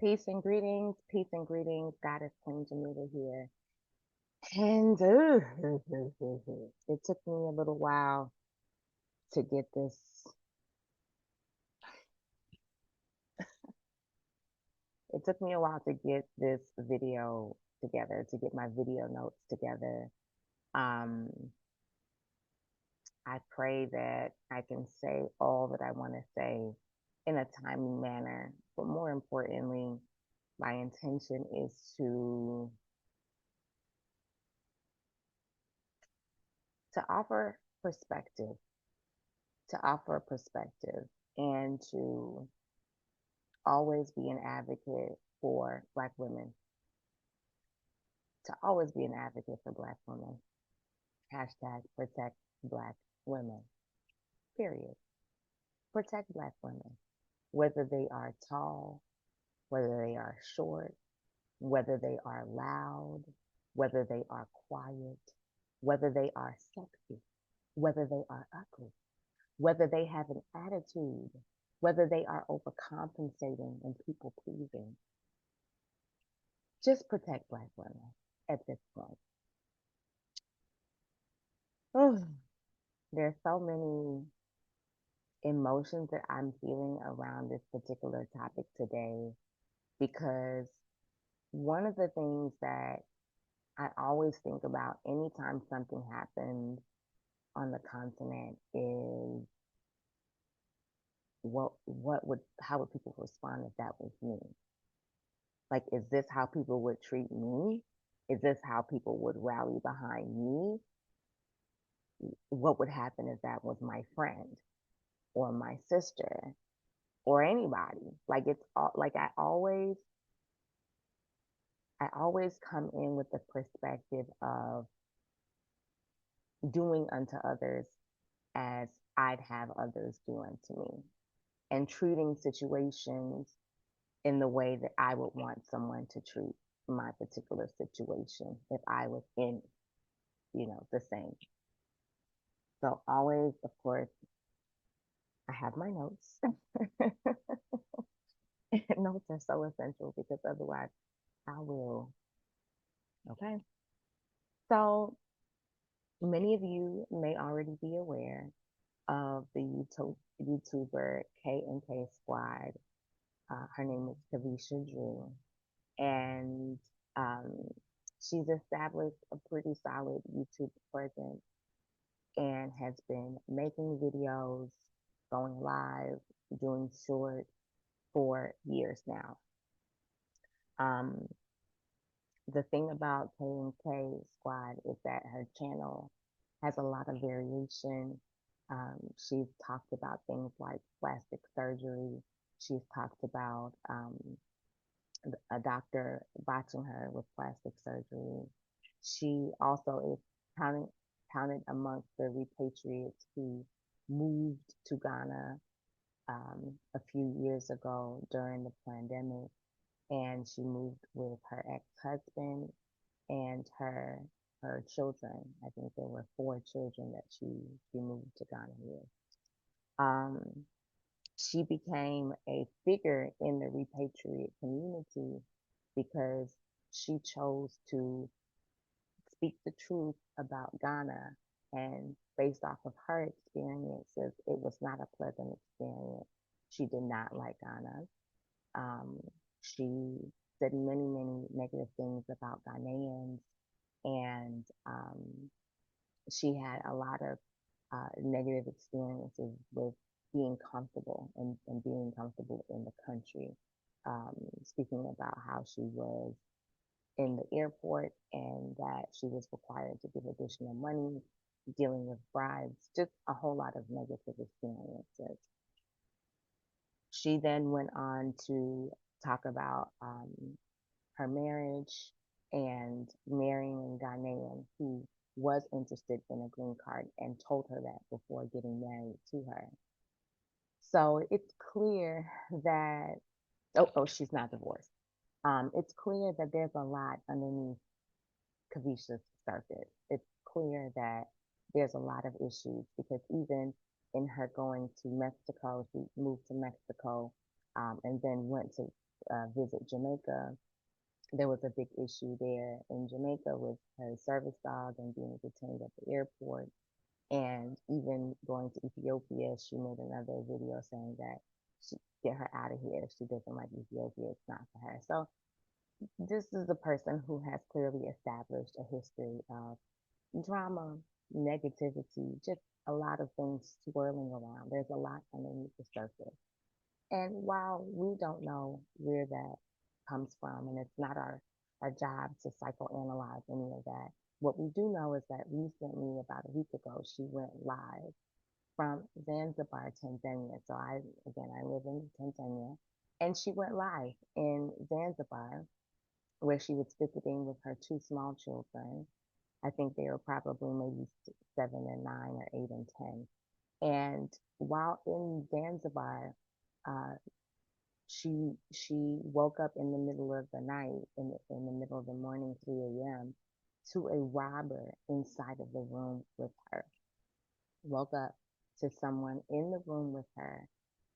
Peace and greetings. God is Queen Jamila here. And it took me a little while to get this. It took me a while to get this video together, to get my video notes together. Um, I pray that I can say all that I want to say in a timely manner. But more importantly, my intention is to offer perspective, to offer perspective, and to always be an advocate for Black women, to always be an advocate for Black women. Hashtag protect Black women, period. Protect Black women, whether they are tall, whether they are short, whether they are loud, whether they are quiet, whether they are sexy, whether they are ugly, whether they have an attitude, whether they are overcompensating and people pleasing. Just protect Black women at this point. Oh, there's so many emotions that I'm feeling around this particular topic today because one of the things that I always think about anytime something happens on the continent is what would how would people respond if that was me? Like, is this how people would treat me? Is this how people would rally behind me? What would happen if that was my friend or my sister or anybody? Like it's all like I always come in with the perspective of doing unto others as I'd have others do unto me, and treating situations in the way that I would want someone to treat my particular situation if I was in, the same. So always, of course, I have my notes. Notes are so essential because otherwise I will. Okay. So many of you may already be aware of the YouTuber K and K Squad. Her name is Kevisha Drew, and um, she's established a pretty solid YouTube presence and has been making videos, going live, doing short for years now. Um, the thing about K and K Squad is that her channel has a lot of variation. She's talked about things like plastic surgery. She's talked about a doctor botching her with plastic surgery. She also is counted, counted amongst the repatriates who moved to Ghana a few years ago during the pandemic, and she moved with her ex-husband and her children. I think there were 4 children that she moved to Ghana with. Um, she became a figure in the repatriate community because she chose to speak the truth about Ghana. And based off of her experiences, it was not a pleasant experience. She did not like Ghana. Um, she said many, many negative things about Ghanaians, and she had a lot of negative experiences with being comfortable and being comfortable in the country. Speaking about how she was in the airport and that she was required to give additional money, dealing with bribes, just a whole lot of negative experiences. She then went on to talk about her marriage and marrying a Ghanaian who was interested in a green card and told her that before getting married to her. So it's clear that, she's not divorced. It's clear that there's a lot underneath Kavisha's surface. It's clear that there's a lot of issues because even in her going to Mexico, she moved to Mexico and then went to visit Jamaica. There was a big issue there in Jamaica with her service dog and being detained at the airport. And even going to Ethiopia, she made another video saying that she get her out of here. She doesn't like Ethiopia. It's not for her. So this is a person who has clearly established a history of drama, negativity, just a lot of things swirling around. There's a lot underneath the surface. And while we don't know where that comes from, and it's not our job to psychoanalyze any of that, what we do know is that recently, about a week ago, she went live from Zanzibar, Tanzania. So I live in Tanzania, and she went live in Zanzibar where she was visiting with her two small children. I think they were probably maybe 7 and 9 or 8 and 10. And while in Zanzibar, uh, she woke up in the middle of the night, in the middle of the morning, 3 a.m., to a robber inside of the room with her. Woke up to someone in the room with her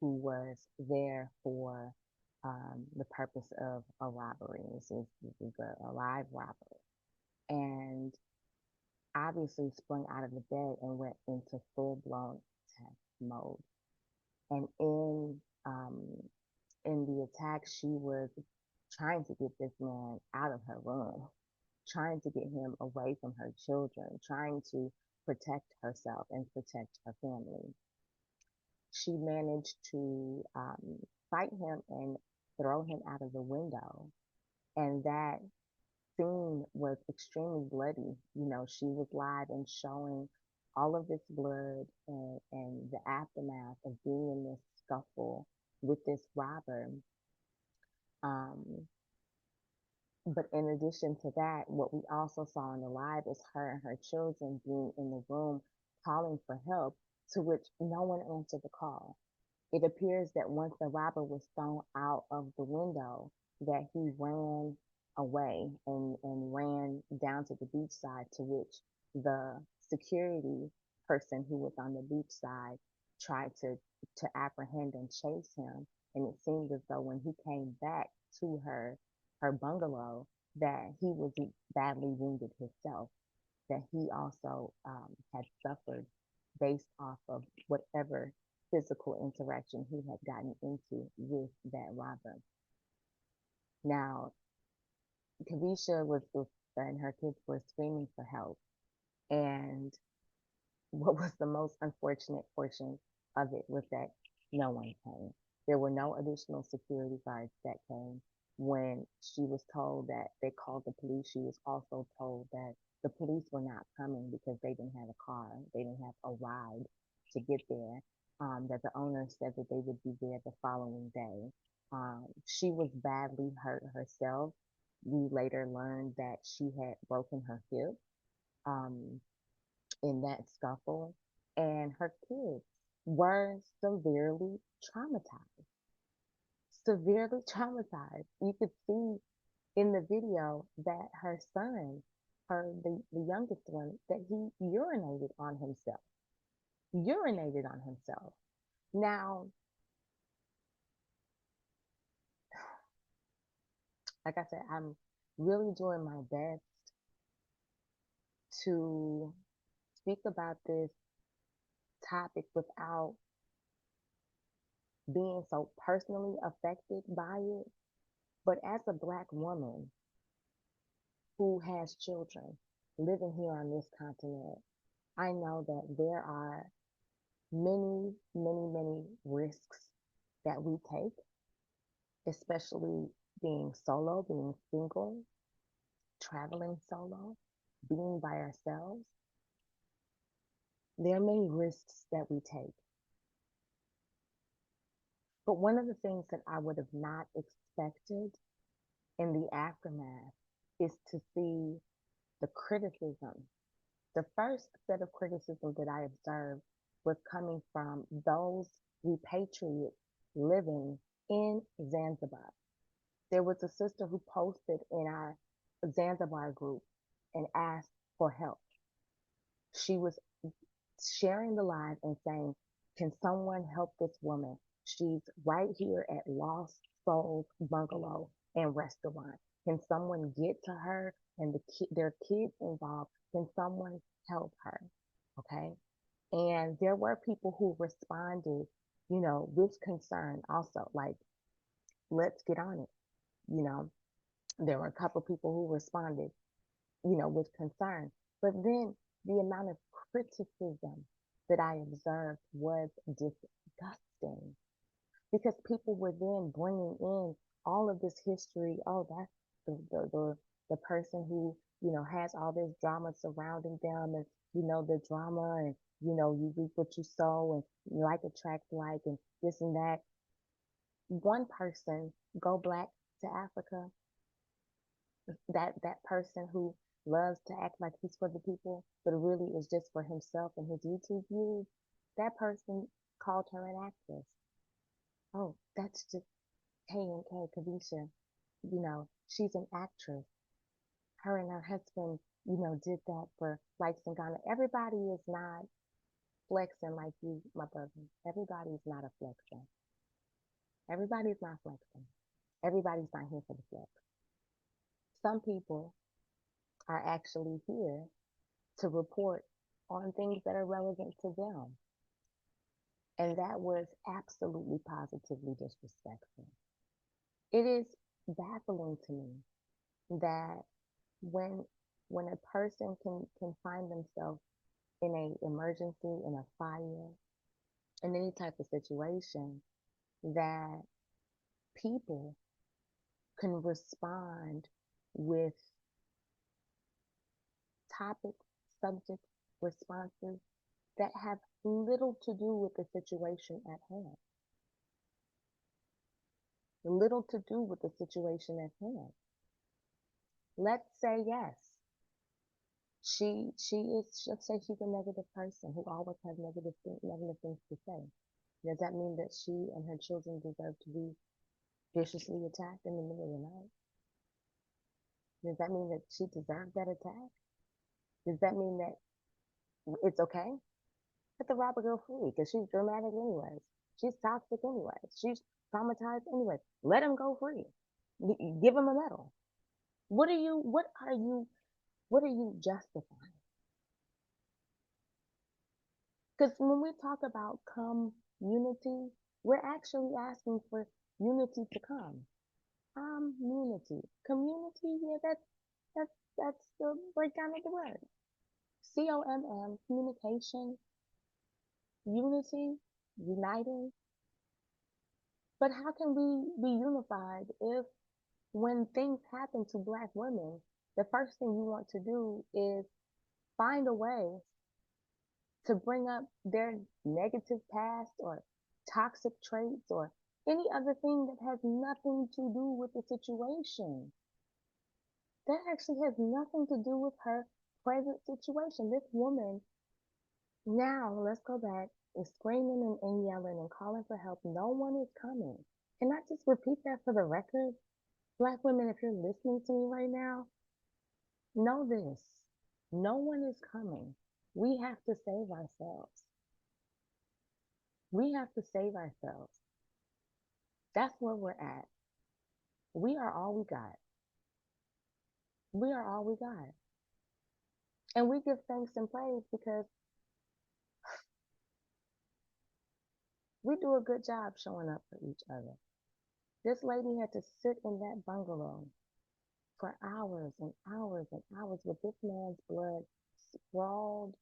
who was there for the purpose of a robbery. This is a live robbery. And obviously sprung out of the bed and went into full blown attack mode. And um, in the attack, she was trying to get this man out of her room, trying to get him away from her children, trying to protect herself and protect her family. She managed to fight him and throw him out of the window. And that scene was extremely bloody. You know, she was live and showing all of this blood and the aftermath of being in this scuffle with this robber. Um, but in addition to that, what we also saw in the live is her and her children being in the room calling for help, to which no one answered the call. It appears that once the robber was thrown out of the window, that he ran away and ran down to the beach side, to which the security person who was on the beach side tried to apprehend and chase him. And it seemed as though when he came back to her bungalow, that he was badly wounded himself, that he also had suffered based off of whatever physical interaction he had gotten into with that robber. Now, Kavisha was and her kids were screaming for help. And what was the most unfortunate portion of it was that no one came. There were no additional security guards that came. When she was told that they called the police, she was also told that the police were not coming because they didn't have a car. They didn't have a ride to get there. That the owner said that they would be there the following day. She was badly hurt herself. We later learned that she had broken her hip. Um, in that scuffle, and her kids were traumatized, severely traumatized. You could see in the video that her son, the youngest one, that he urinated on himself. Now, like I said, I'm really doing my best to speak about this topic without being so personally affected by it. But as a Black woman who has children living here on this continent, I know that there are many, many, many risks that we take, especially being solo, being single, traveling solo, being by ourselves. There are many risks that we take. But one of the things that I would have not expected in the aftermath is to see the criticism. The first set of criticism that I observed was coming from those repatriates living in Zanzibar. There was a sister who posted in our Zanzibar group and asked for help. She was sharing the live and saying, "Can someone help this woman? She's right here at Lost Souls Bungalow and Restaurant. Can someone get to her and their kids involved? Can someone help her? Okay. And there were people who responded, with concern also, like, let's get on it. You know, there were a couple people who responded, with concern. But then the amount of criticism that I observed was disgusting because people were then bringing in all of this history. Oh, that's the person who, has all this drama surrounding them and, the drama and, you reap what you sow and like attracts like and this and that. One person go black to Africa, that person who loves to act like he's for the people, but really is just for himself and his YouTube views, that person called her an actress. Oh, that's just K and K Kavisha. She's an actress. Her and her husband, did that for likes in Ghana. Everybody is not flexing like you, my brother. Everybody's not a flexer. Everybody's not flexing. Everybody's not here for the flex. Some people are actually here to report on things that are relevant to them. And that was absolutely positively disrespectful. It is baffling to me that when when a person can find themselves in a emergency, in a fire, in any type of situation, that people can respond with topic, subject responses that have little to do with the situation at hand. Little to do with the situation at hand. Let's say yes. Let's say she's a negative person who always has negative things to say. Does that mean that she and her children deserve to be viciously attacked in the middle of the night? Does that mean that she deserves that attack? Does that mean that it's okay? Let the robber go free because she's dramatic anyways. She's toxic anyways. She's traumatized anyways. Let him go free. Give him a medal. What are you justifying? Because when we talk about come unity, we're actually asking for unity to come. Unity. Community, yeah, that's the breakdown of the word. COMM, communication, unity, uniting. But how can we be unified if when things happen to black women, the first thing you want to do is find a way to bring up their negative past or toxic traits or any other thing that has nothing to do with the situation. That actually has nothing to do with her present situation. This woman, now, let's go back, is screaming and yelling and calling for help. No one is coming. Can I just repeat that for the record? Black women, if you're listening to me right now, know this. No one is coming. We have to save ourselves. We have to save ourselves. That's where we're at. We are all we got. We are all we got. And we give thanks and praise because we do a good job showing up for each other. This lady had to sit in that bungalow for hours and hours and hours with this man's blood sprawled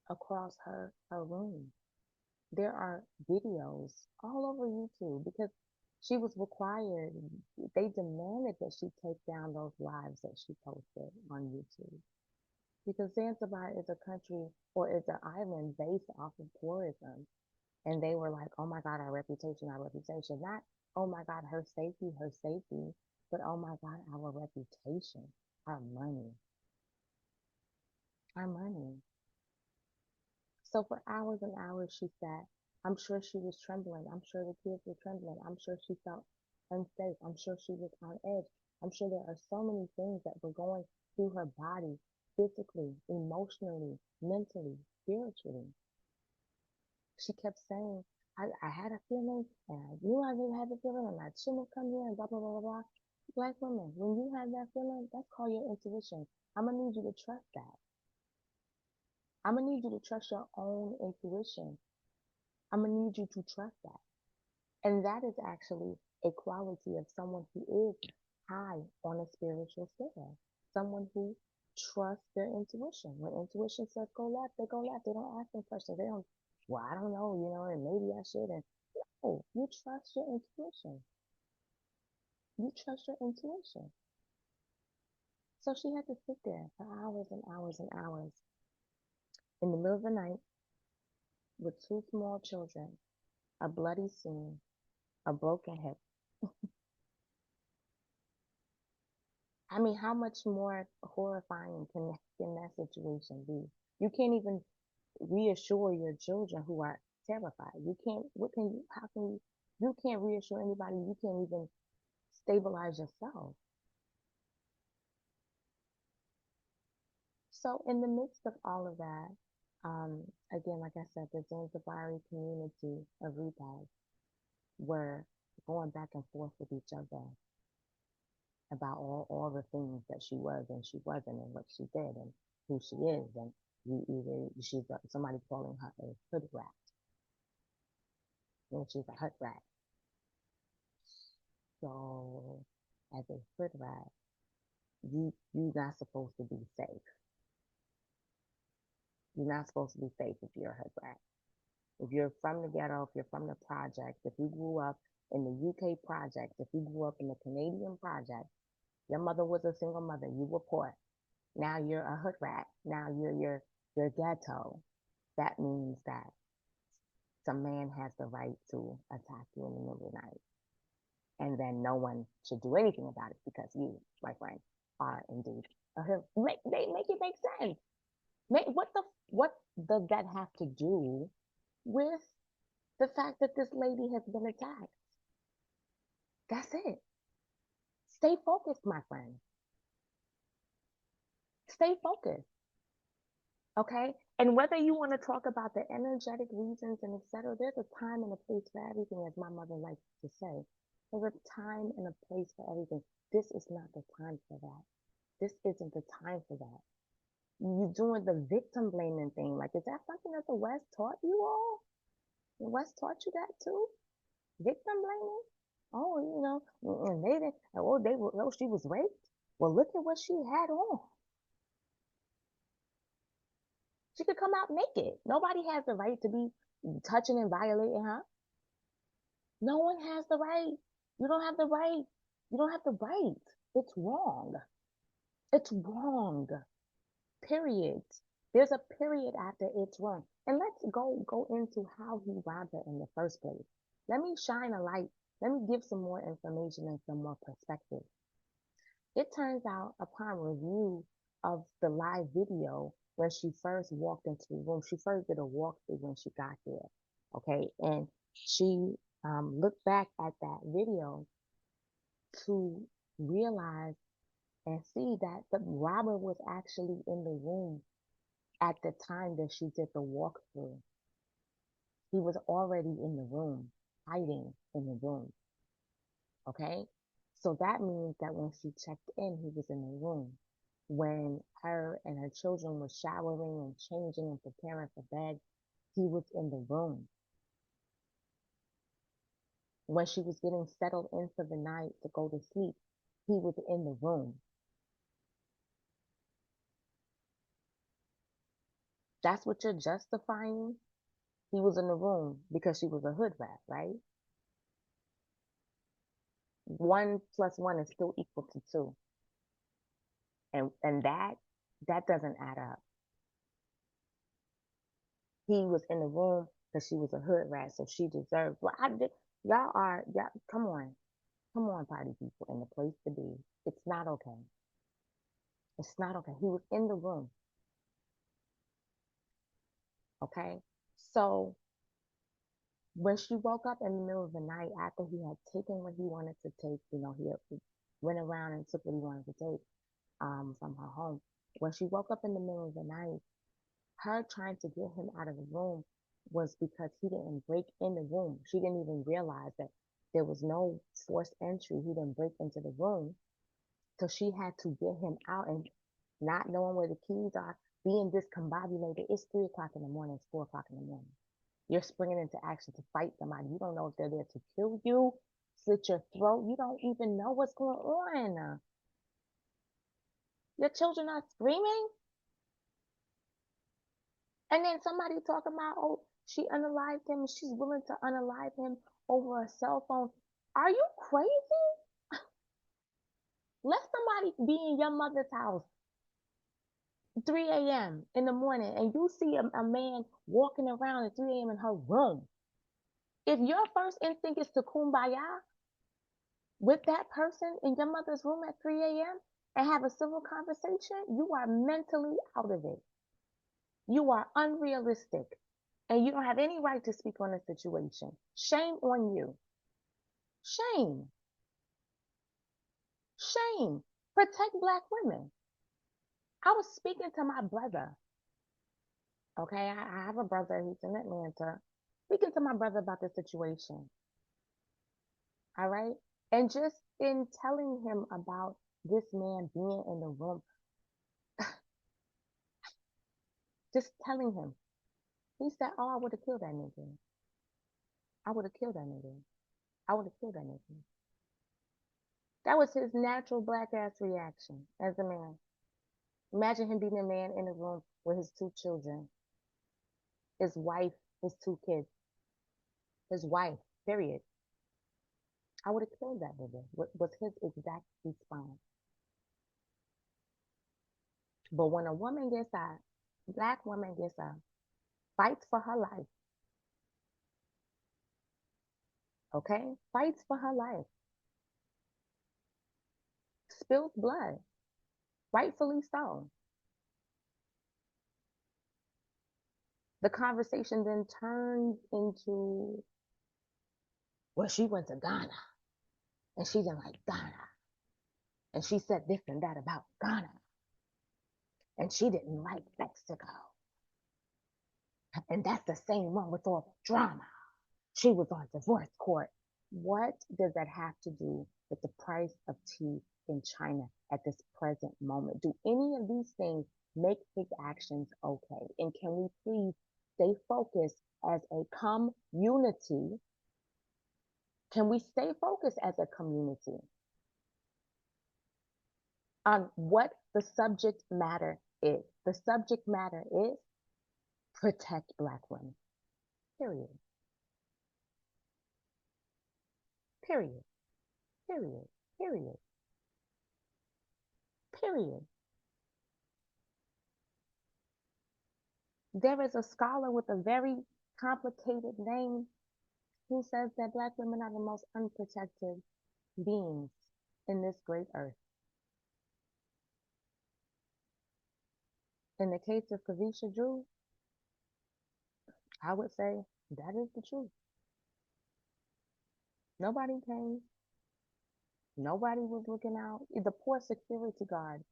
across her room. There are videos all over YouTube because she was required, they demanded that she take down those lives that she posted on YouTube. Because Zanzibar is a country or is an island based off of tourism. And they were like, oh my God, our reputation, our reputation. Not, oh my God, her safety, but oh my God, our reputation, our money, our money. So for hours and hours she sat. I'm sure she was trembling. I'm sure the kids were trembling. I'm sure she felt unsafe. I'm sure she was on edge. I'm sure there are so many things that were going through her body, physically, emotionally, mentally, spiritually. She kept saying, I had a feeling, and I knew I didn't have a feeling, and I shouldn't have come here, and blah, blah, blah, blah, blah. Black women, when you have that feeling, that's called your intuition. I'm gonna need you to trust that. I'm gonna need you to trust your own intuition. I'm gonna need you to trust that. And that is actually a quality of someone who is high on a spiritual scale. Someone who trusts their intuition. When intuition says go left, they go left. They don't ask them questions. They don't, well, I don't know, and maybe I should. And no, you trust your intuition. You trust your intuition. So she had to sit there for hours and hours and hours in the middle of the night with two small children, a bloody scene, a broken hip. I mean, how much more horrifying can that situation be? You can't even reassure your children who are terrified. You can't, what can you, how can you can't reassure anybody. You can't even stabilize yourself. So in the midst of all of that, again, like I said, the Zanzibari community of repads were going back and forth with each other about all the things that she was and she wasn't and what she did and who she is. And you either, somebody calling her a hood rat, and she's a hood rat. So as a hood rat, you're not supposed to be safe. You're not supposed to be safe if you're a hood rat. If you're from the ghetto, if you're from the projects, if you grew up in the UK projects, if you grew up in the Canadian projects, your mother was a single mother, you were poor. Now you're a hood rat. Now you're ghetto. That means that some man has the right to attack you in the middle of the night. And then no one should do anything about it because you, my friend, are indeed a hood. Make it make sense. What does that have to do with the fact that this lady has been attacked? That's it. Stay focused, my friend. Stay focused. Okay? And whether you want to talk about the energetic reasons and etc., there's a time and a place for everything, as my mother likes to say. There's a time and a place for everything. This is not the time for that. This isn't the time for that. You doing the victim blaming thing. Like, is that something that the West taught you all? The West taught you that too? Victim blaming? Oh, and they didn't, oh, she was raped. Well, look at what she had on. She could come out naked. Nobody has the right to be touching and violating her. No one has the right. You don't have the right. You don't have the right. It's wrong. It's wrong. Period. There's a period after it's wrong. And let's go into how he robbed her in the first place. Let me shine a light. Let me give some more information and some more perspective. It turns out upon review of the live video when she first walked into the room, she first did a walkthrough when she got there. Okay. And she looked back at that video to realize and see that the robber was actually in the room at the time that she did the walkthrough. He was already in the room, hiding in the room. Okay. So that means that when she checked in, he was in the room. When her and her children were showering and changing and preparing for bed, he was in the room. When she was getting settled in for the night to go to sleep, he was in the room. That's what you're justifying? He was in the room because she was a hood rat, right? 1 plus 1 is still equal to 2. And that doesn't add up. He was in the room because she was a hood rat, so she deserved. Well, I did. Y'all. Come on, party people, in the place to be. It's not okay. It's not okay. He was in the room. Okay, so when she woke up in the middle of the night after he had taken what he wanted to take, he went around and took what he wanted to take from her home. When she woke up in the middle of the night, her trying to get him out of the room, was because he didn't break in the room. She didn't even realize that there was no forced entry. He didn't break into the room. So she had to get him out, and not knowing where the keys are, being discombobulated. It's 3 o'clock in the morning, it's 4 o'clock in the morning. You're springing into action to fight somebody. You don't know if they're there to kill you, slit your throat. You don't even know what's going on. Your children are screaming. And then somebody talking about, oh, she unalived him. She's willing to unalive him over a cell phone. Are you crazy? Let somebody be in your mother's house 3 a.m. in the morning and you see a man walking around at 3 a.m. in her room. If your first instinct is to kumbaya with that person in your mother's room at 3 a.m. and have a civil conversation, you are mentally out of it. You are unrealistic and you don't have any right to speak on the situation. Shame on you. Shame. Shame. Protect Black women. I was speaking to my brother. Okay, I have a brother. He's in Atlanta. Speaking to my brother about the situation. All right. And just in telling him about this man being in the room, just telling him, he said, oh, I would have killed that nigga. I would have killed that nigga. I would have killed that nigga. That was his natural black ass reaction as a man. Imagine him being a man in a room with his 2 children, his wife, his 2 kids, his wife, period. I would have killed that nigga, was his exact response. But when a woman gets out, Black woman gets out, fights for her life, okay? Fights for her life, spills blood, rightfully so. The conversation then turns into, well, she went to Ghana and she didn't like Ghana. And she said this and that about Ghana. And she didn't like Mexico. And that's the same one with all the drama. She was on divorce court. What does that have to do with the price of tea in China at this present moment? Do any of these things make his actions okay? And can we please stay focused as a community? Can we stay focused as a community on what the subject matter is? The subject matter is protect Black women. Period. Period. Period. Period. Period. There is a scholar with a very complicated name who says that Black women are the most unprotected beings in this great earth. In the case of Kevisha Drew, I would say that is the truth. Nobody came. Nobody was looking out. The poor security guard,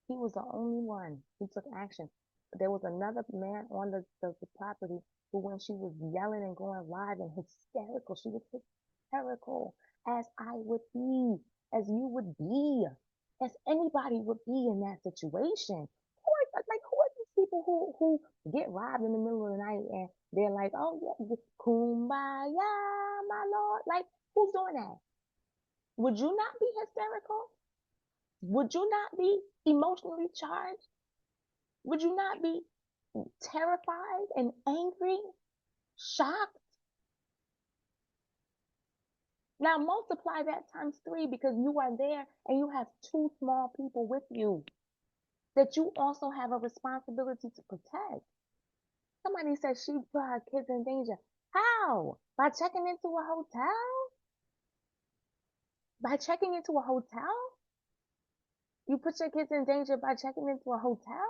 he was the only one who took action. There was another man on the property who, when she was yelling and going live and hysterical, she was hysterical, as I would be, as you would be, as anybody would be in that situation. Who are these people who get robbed in the middle of the night and they're like, oh yeah, kumbaya, my lord? Like, who's doing that? Would you not be hysterical? Would you not be emotionally charged? Would you not be terrified and angry, shocked? Now multiply that times 3 because you are there and you have 2 small people with you that you also have a responsibility to protect. Somebody said she put her kids in danger. How? By checking into a hotel? By checking into a hotel? You put your kids in danger by checking into a hotel?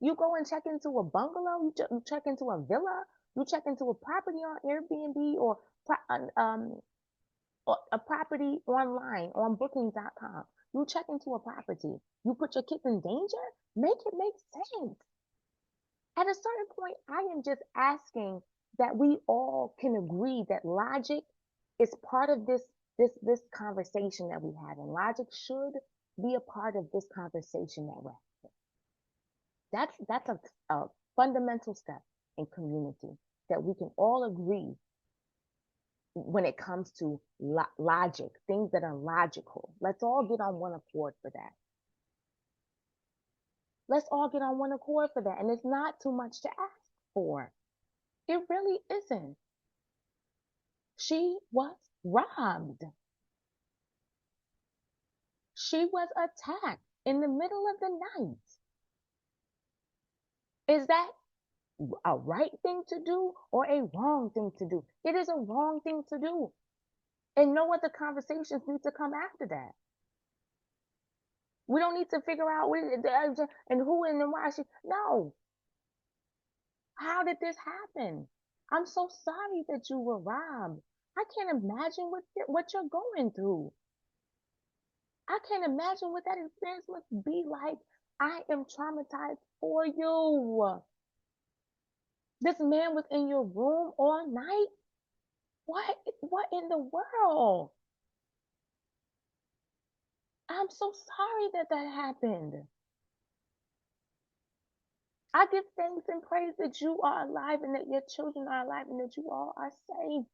You go and check into a bungalow, you check into a villa, you check into a property on Airbnb or a property online on booking.com. You check into a property. You put your kids in danger? Make it make sense. At a certain point, I am just asking that we all can agree that logic is part of this conversation that we have, and logic should be a part of this conversation that we're having. That's a fundamental step in community that we can all agree when it comes to logic, things that are logical. Let's all get on one accord for that. Let's all get on one accord for that. And it's not too much to ask for. It really isn't. She was robbed. She was attacked in the middle of the night. Is that a right thing to do or a wrong thing to do? It is a wrong thing to do. And no other conversations need to come after that. We don't need to figure out what it is and who and why she. No. How did this happen? I'm so sorry that you were robbed. I can't imagine what you're going through. I can't imagine what that experience must be like. I am traumatized for you. This man was in your room all night? What in the world? I'm so sorry that that happened. I give thanks and praise that you are alive and that your children are alive and that you all are safe.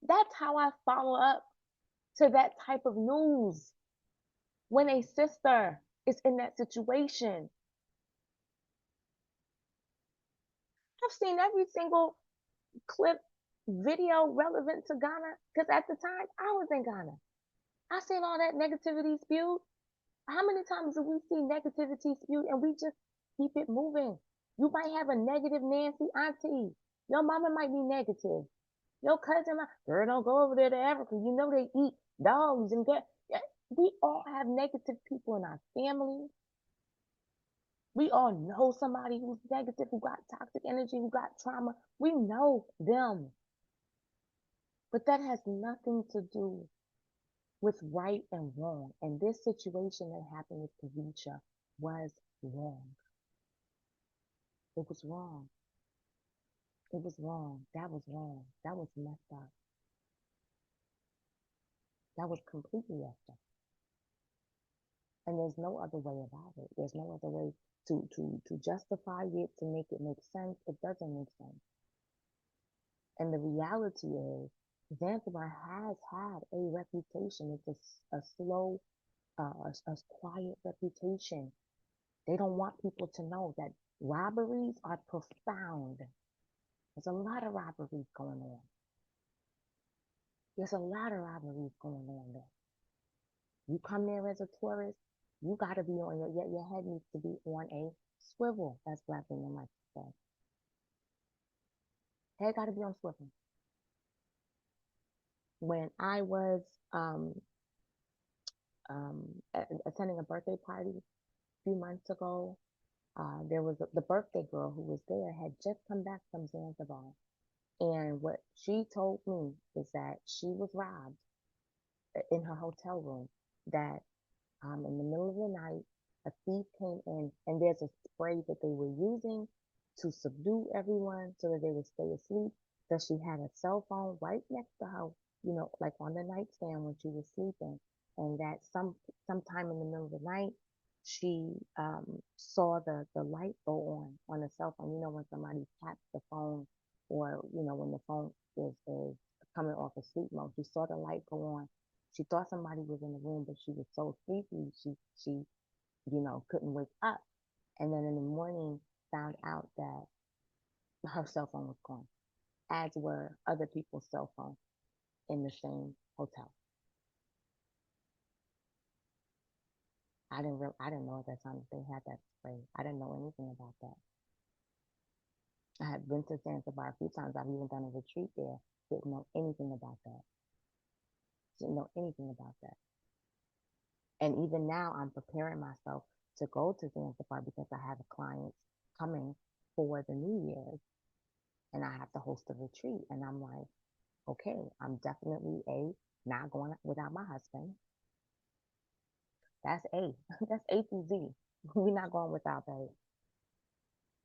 That's how I follow up to that type of news when a sister is in that situation. I've seen every single clip, video relevant to Ghana because at the time I was in Ghana. I seen all that negativity spewed. How many times do we see negativity spewed and we just keep it moving? You might have a negative Nancy auntie. Your mama might be negative. Your cousin, girl, don't go over there to Africa. You know they eat dogs and get. We all have negative people in our family. We all know somebody who's negative, who got toxic energy, who got trauma. We know them. But that has nothing to do with right and wrong. And this situation that happened with Kavisha was wrong. It was wrong. It was wrong. That was wrong. That was messed up. That was completely messed up. And there's no other way about it. There's no other way to justify it, to make it make sense. It doesn't make sense. And the reality is, Zanzibar has had a reputation. It's a slow, a quiet reputation. They don't want people to know that robberies are profound. There's a lot of robberies going on. There's a lot of robberies going on there. You come there as a tourist, you got to be on your head needs to be on a swivel, as Black women like to say. Head got to be on swivel. When I was um, attending a birthday party a few months ago, there was the birthday girl who was there had just come back from Zanzibar. And what she told me is that she was robbed in her hotel room, that in the middle of the night, a thief came in, and there's a spray that they were using to subdue everyone so that they would stay asleep. That she had a cell phone right next to her, like on the nightstand when she was sleeping, and that sometime in the middle of the night, she saw the light go on the cell phone. When somebody taps the phone, or when the phone is coming off of sleep mode, she saw the light go on. She thought somebody was in the room, but she was so sleepy, she couldn't wake up. And then in the morning, found out that her cell phone was gone, as were other people's cell phones in the same hotel. I didn't know at that time that they had that spray. I didn't know anything about that. I had been to Zanzibar a few times. I've even done a retreat there. Didn't know anything about that. Didn't know anything about that. And even now, I'm preparing myself to go to Zanzibar because I have a client coming for the New Year's, and I have to host a retreat. And I'm like, okay, I'm definitely not going without my husband. That's A. That's A through Z. We're not going without pay.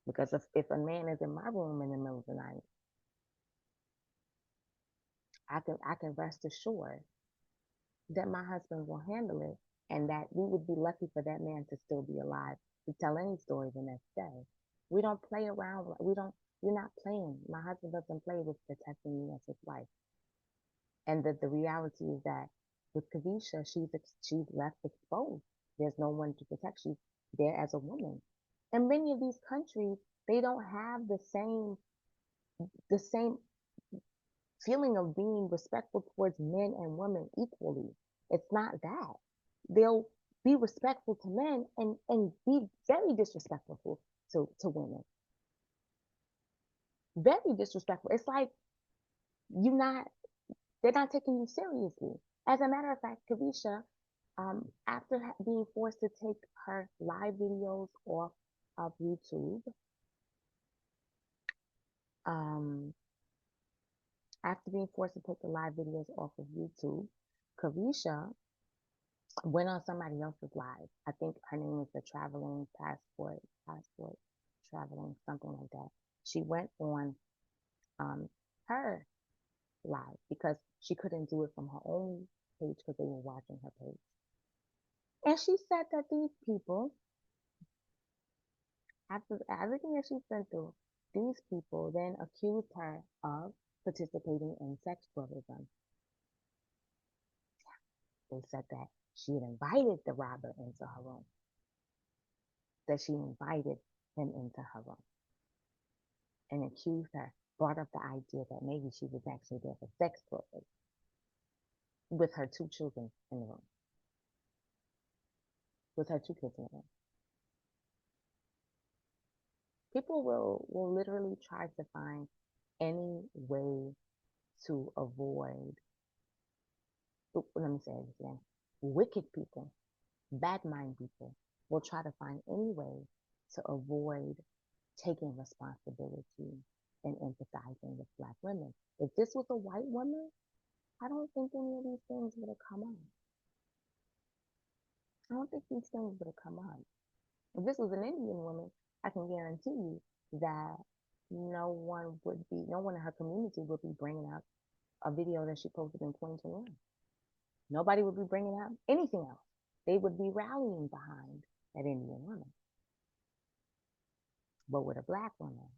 Because if a man is in my room in the middle of the night, I can rest assured that my husband will handle it and that we would be lucky for that man to still be alive to tell any story the next day. We don't play around. We're not playing. My husband doesn't play with protecting me as his wife. And the reality is that with Kavisha, she's left exposed. There's no one to protect. She's there as a woman. And many of these countries, they don't have the same feeling of being respectful towards men and women equally. It's not that. They'll be respectful to men and be very disrespectful to women. Very disrespectful. It's like you not they're not taking you seriously. As a matter of fact, Kavisha, after being forced to take her live videos off of YouTube, um, after being forced to take the live videos off of YouTube, Kavisha went on somebody else's live. I think her name is the Traveling Passport, Traveling, something like that. She went on her live because she couldn't do it from her own page because they were watching her page. And she said that these people, after everything that she's been through, these people then accused her of participating in sex tourism. They said that she had invited the robber into her room, that she invited him into her room, and accused her, brought up the idea that maybe she was actually there for sex tourism with her two children in the room, with her two kids in the room. People will literally try to find any way to avoid, let me say it again, wicked people, bad mind people will try to find any way to avoid taking responsibility and empathizing with Black women. If this was a white woman, I don't think any of these things would have come up. I don't think these things would have come up. If this was an Indian woman, I can guarantee you that no one in her community would be bringing up a video that she posted in 2021. Nobody would be bringing up anything else. They would be rallying behind that Indian woman. But with a Black woman,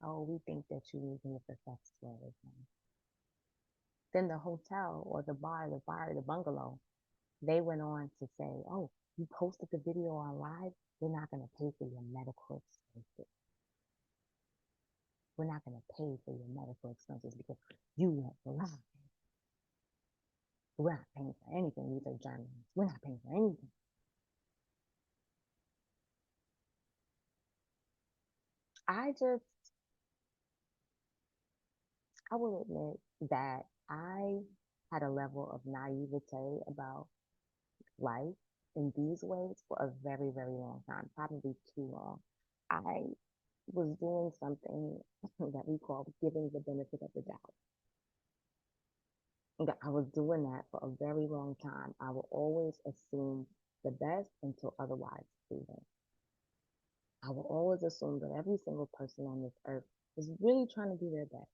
oh, we think that you're using it for sex tourism. Then the hotel or the bungalow, they went on to say, oh, you posted the video on live, we're not going to pay for your medical expenses. We're not going to pay for your medical expenses because you went live. We're not paying for anything. These are journalists. We're not paying for anything. I just, I will admit that I had a level of naivete about life in these ways for a very, very long time, probably too long. I was doing something that we call giving the benefit of the doubt. I was doing that for a very long time. I will always assume the best until otherwise proven. I will always assume that every single person on this earth is really trying to do their best.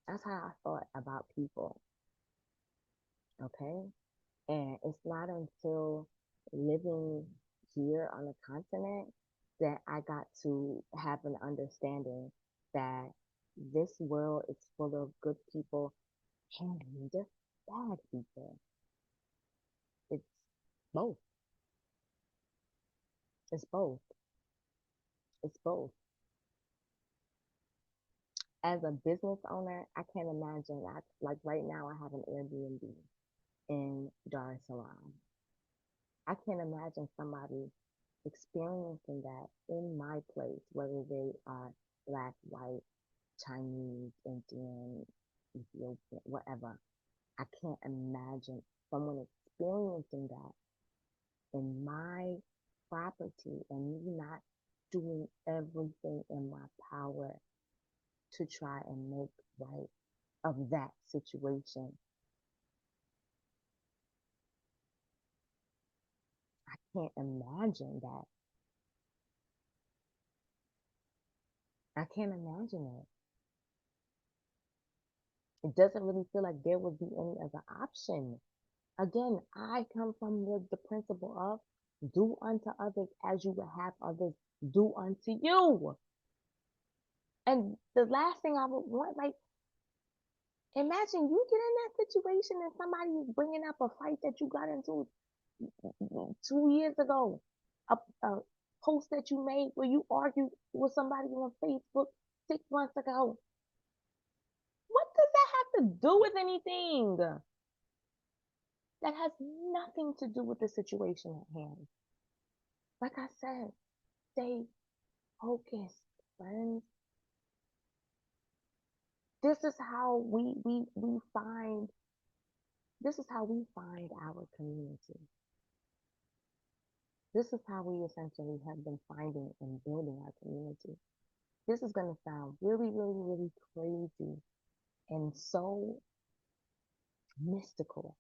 That's how I thought about people. Okay. And it's not until living here on the continent that I got to have an understanding that this world is full of good people and bad people. It's both. It's both. It's both. As a business owner, I can't imagine that. Like right now, I have an Airbnb in Dar es Salaam. I can't imagine somebody experiencing that in my place, whether they are Black, white, Chinese, Indian, Ethiopian, whatever. I can't imagine someone experiencing that in my property and me not doing everything in my power to try and make right of that situation. can't imagine that. I can't imagine it. It doesn't really feel like there would be any other option. Again, I come from the principle of do unto others as you would have others do unto you. And the last thing I would want, like, imagine you get in that situation and somebody is bringing up a fight that you got into 2 years ago, a post that you made where you argued with somebody on Facebook 6 months ago. What does that have to do with anything? That has nothing to do with the situation at hand. Like I said, stay focused, friends. This is how we find this is how we find our community. This is how we essentially have been finding and building our community. This is going to sound really, really, really crazy and so mystical.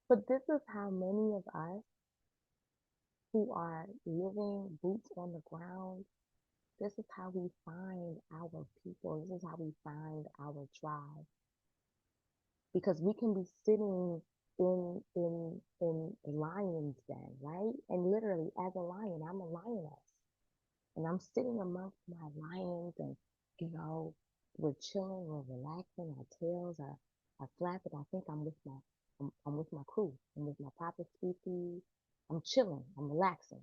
But this is how many of us who are living boots on the ground, this is how we find our people. This is how we find our tribe. Because we can be sitting in lion's den, right? And literally, as a lion, I'm a lioness, and I'm sitting amongst my lions, and you know, we're chilling, we're relaxing, our tails are flapping. I think I'm with my crew. I'm with my proper species. I'm chilling. I'm relaxing.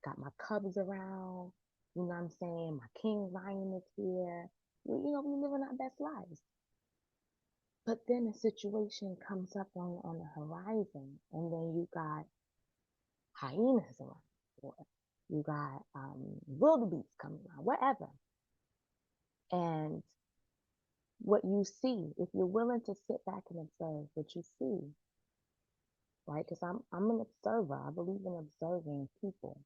Got my cubs around. You know what I'm saying? My king lion is here. We living our best lives. But then a situation comes up on the horizon, and then you got hyenas around, or you got wildebeest coming around, wherever. And what you see, if you're willing to sit back and observe what you see, right? Because I'm an observer. I believe in observing people.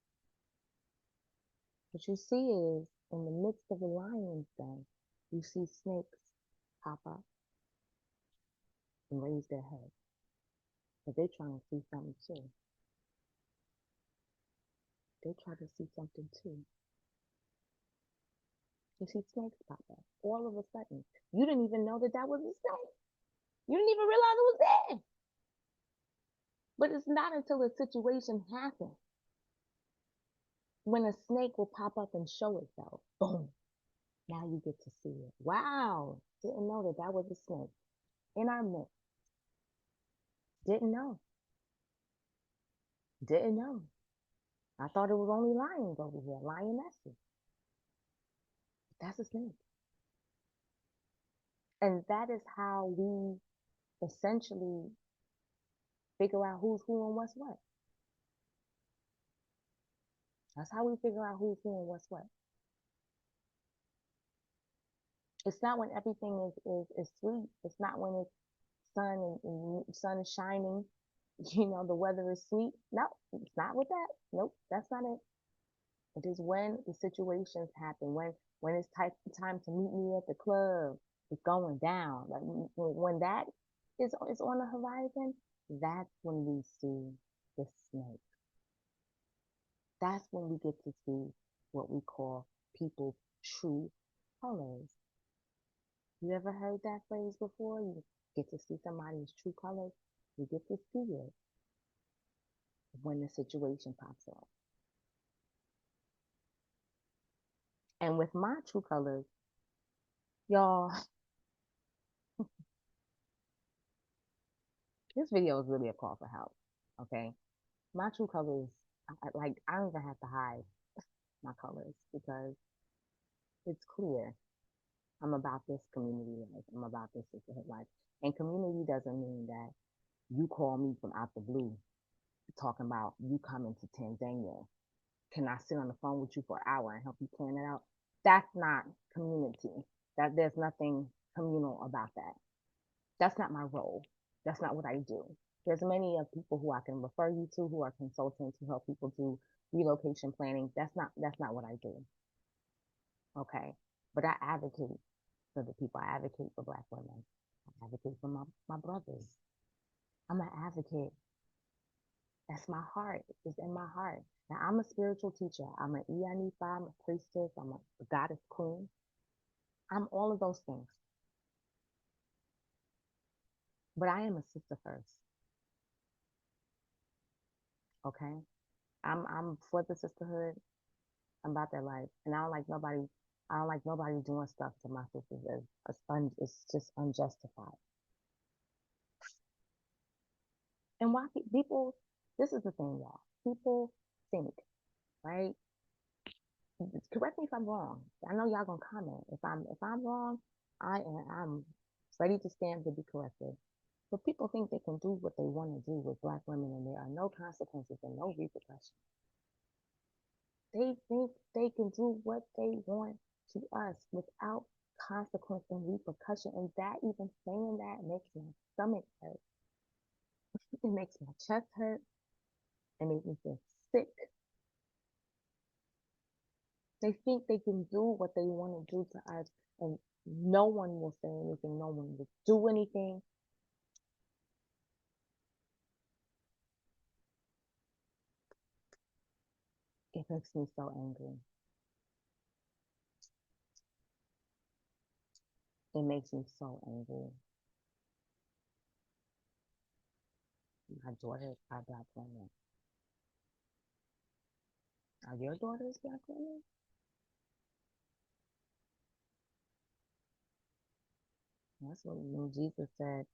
What you see is in the midst of the lion's den, you see snakes pop up and raise their head. But they're trying to see something too. They try to see something too. You see snakes pop up all of a sudden. You didn't even know that was a snake. You didn't even realize it was there. But it's not until a situation happens when a snake will pop up and show itself. Boom. Now you get to see it. Wow. Didn't know that was a snake in our midst. Didn't know. Didn't know. I thought it was only lions over here, lionesses. That's a snake. And that is how we essentially figure out who's who and what's what. That's how we figure out who's who and what's what. It's not when everything is sweet. It's not when it's sun is shining. The weather is sweet. No, it's not with that. Nope, that's not it. It is when the situations happen, when it's time to meet me at the club, it's going down. Like when that is on the horizon, that's when we see the snake. That's when we get to see what we call people's true colors. You ever heard that phrase before? You get to see somebody's true colors. You get to see it when the situation pops up. And with my true colors, y'all, this video is really a call for help. Okay. My true colors, I don't even have to hide my colors because it's clear. I'm about this community life. I'm about this sisterhood life. And community doesn't mean that you call me from out the blue talking about you coming to Tanzania. Can I sit on the phone with you for an hour and help you plan it out? That's not community. That there's nothing communal about that. That's not my role. That's not what I do. There's many of people who I can refer you to who are consultants who help people do relocation planning. That's not what I do. Okay. But I advocate for the people. I advocate for Black women. advocate for my brothers. I'm an advocate. That's my heart. It's in my heart. Now, I'm a spiritual teacher. I'm an Ianifa, I'm a priestess, I'm a goddess queen. I'm all of those things. But I am a sister first. Okay? I'm for the sisterhood. I'm about that life. And I don't like nobody doing stuff to my sisters it's just unjustified. And why people, this is the thing, y'all. People think, right? Correct me if I'm wrong. I know y'all gonna comment. If I'm wrong, I'm ready to stand to be corrected. But people think they can do what they want to do with Black women, and there are no consequences and no repercussions. They think they can do what they want to us without consequence and repercussion. And that even saying that makes my stomach hurt. It makes my chest hurt. It makes me feel sick. They think they can do what they want to do to us, and no one will say anything. No one will do anything. It makes me so angry. It makes me so angry. My daughters are Black women. Are your daughters Black women? That's what when Jesus said,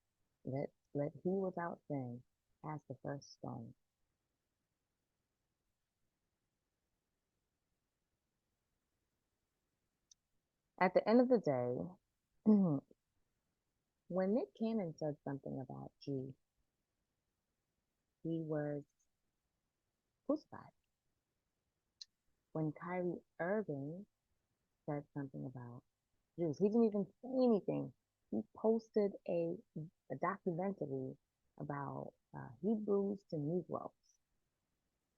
let he without sin cast the first stone. At the end of the day, when Nick Cannon said something about Jews, he was crucified. When Kyrie Irving said something about Jews, he didn't even say anything. He posted a documentary about Hebrews to Negroes.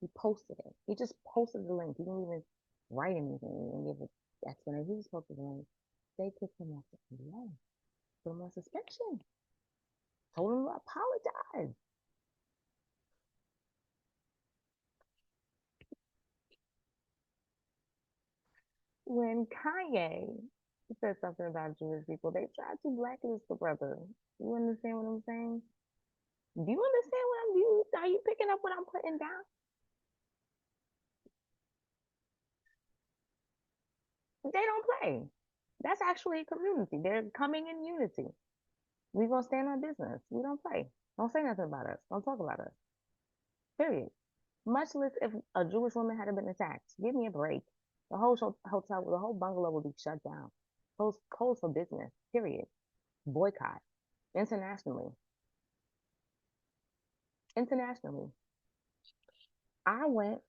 He posted it. He just posted the link. He didn't even write anything and give an explanation. He just posted the link. They took him off the NBA, put him on suspension, told him to apologize. When Kanye said something about Jewish people, they tried to blacklist the brother. You understand what I'm saying? Do you understand what I'm doing? Are you picking up what I'm putting down? They don't play. That's actually a community. They're coming in unity. We gonna stand on business. We don't play. Don't say nothing about us. Don't talk about us. Period. Much less if a Jewish woman had been attacked. Give me a break. The whole hotel, the whole bungalow would be shut down. Closed for business. Period. Boycott internationally. Internationally. I went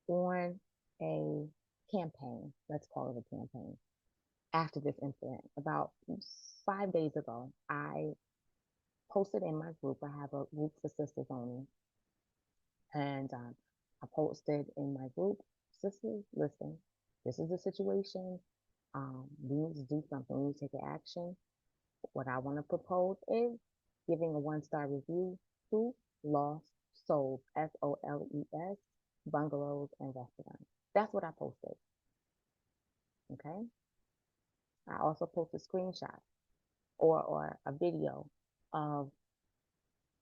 on a campaign. Let's call it a campaign. After this incident, about 5 days ago, I posted in my group. I have a group for sisters only, and I posted in my group, sisters, listen, this is the situation. We need to do something. We need to take action. What I want to propose is giving a 1-star review to Lost Souls, SOLES, bungalows and restaurants. That's what I posted. Okay. I also posted screenshots or a video of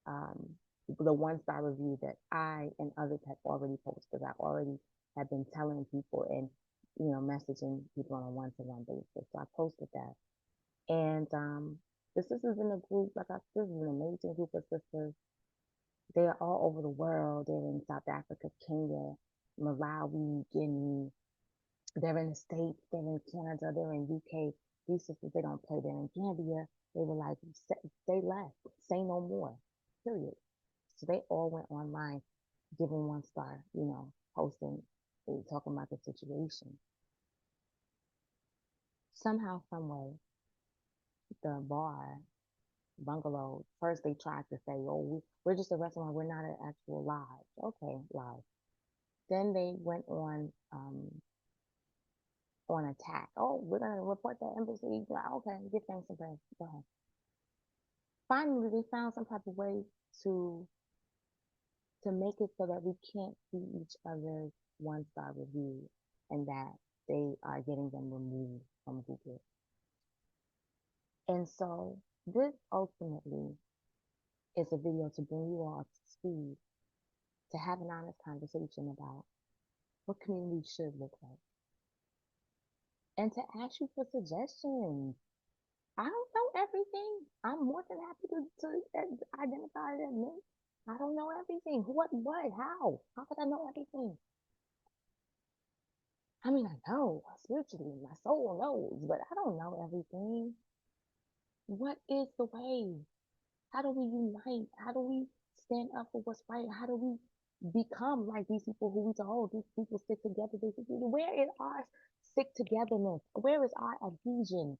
um, the 1-star review that I and others had already posted. I already had been telling people and messaging people on a one-to-one basis. So I posted that, and the sisters in the group, this is an amazing group of sisters. They are all over the world. They're in South Africa, Kenya, Malawi, Guinea. They're in the States. They're in Canada. They're in UK. These sisters, they don't play. They're in Gambia. They were like, they left. Say no more. Period. So they all went online, giving 1-star, posting, talking about the situation. Somehow, some way, the bar, bungalow, first they tried to say, oh, we're just a restaurant. We're not an actual lodge. Okay, lodge. Then they went on attack. Oh, we're gonna report the embassy. Okay, give thanks and praise. Go ahead. finally they found some type of way to to make it so that we can't see each other's one-star review and that they are getting them removed from Google. And so this ultimately is a video to bring you all up to speed, to have an honest conversation about what community should look like, and to ask you for suggestions. I don't know everything. I'm more than happy to identify and admit I don't know everything. What, how? How could I know everything? I mean, I know spiritually, my soul knows, but I don't know everything. What is the way? How do we unite? How do we stand up for what's right? How do we become like these people who we told, these people stick together? Where is our stick togetherness? Where is our adhesion?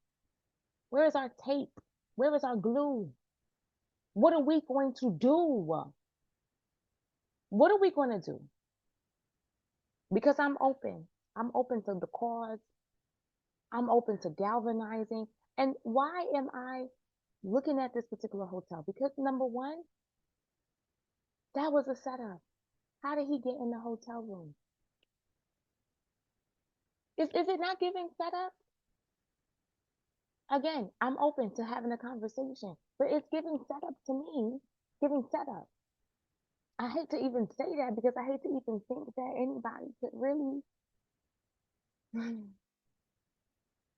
Where is our tape? Where is our glue? What are we going to do? What are we going to do? Because I'm open. I'm open to the cause. I'm open to galvanizing. And why am I looking at this particular hotel? Because number one, that was a setup. How did he get in the hotel room? Is it not giving setup? Again, I'm open to having a conversation, but it's giving setup to me, giving setup. I hate to even say that because I hate to even think that anybody could really.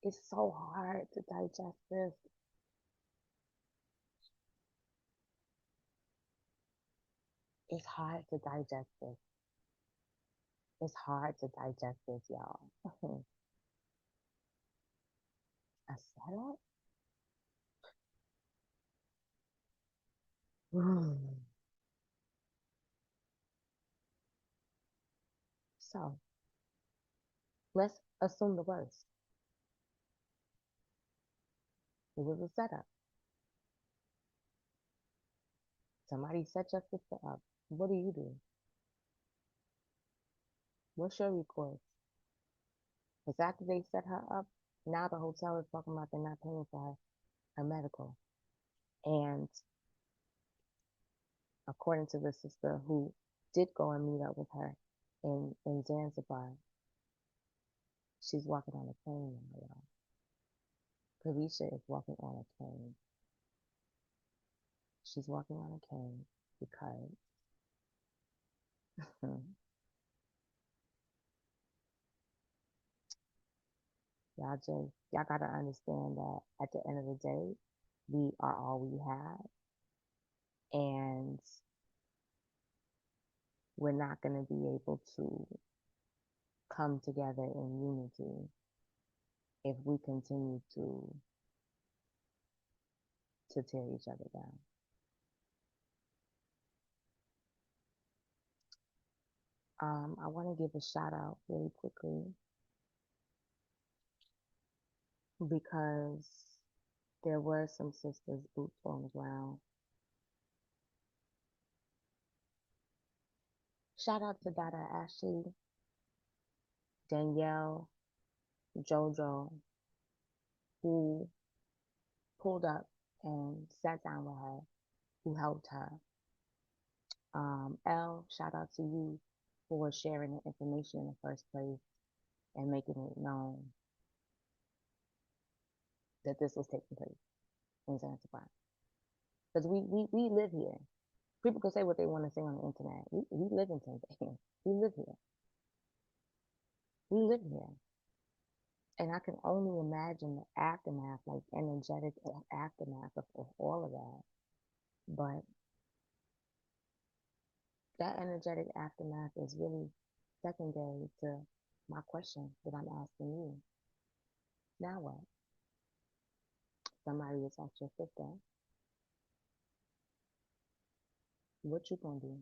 It's so hard to digest this. It's hard to digest this. It's hard to digest this, y'all. A setup? So let's assume the worst. It was a setup. Somebody set your sister up. What do you do? What's your recourse? Because after they set her up, now the hotel is talking about they're not paying for her medical. And according to the sister who did go and meet up with her in Zanzibar, she's walking on a plane now, y'all. Kavisha is walking on a cane. She's walking on a cane because y'all gotta understand that at the end of the day, we are all we have, and we're not gonna be able to come together in unity if we continue to tear each other down. I want to give a shout out really quickly because there were some sisters boots on the ground. Shout out to Dada Ashley, Danielle, Jojo, who pulled up and sat down with her, who helped her. Elle, shout out to you for sharing the information in the first place and making it known that this was taking place in Zanzibar. Because we live here. People can say what they want to say on the internet. We live in Tanzania. We live here. We live here. And I can only imagine the aftermath, like energetic aftermath of all of that. But that energetic aftermath is really secondary to my question that I'm asking you. Now what? Somebody attacks your sister. What you gonna do?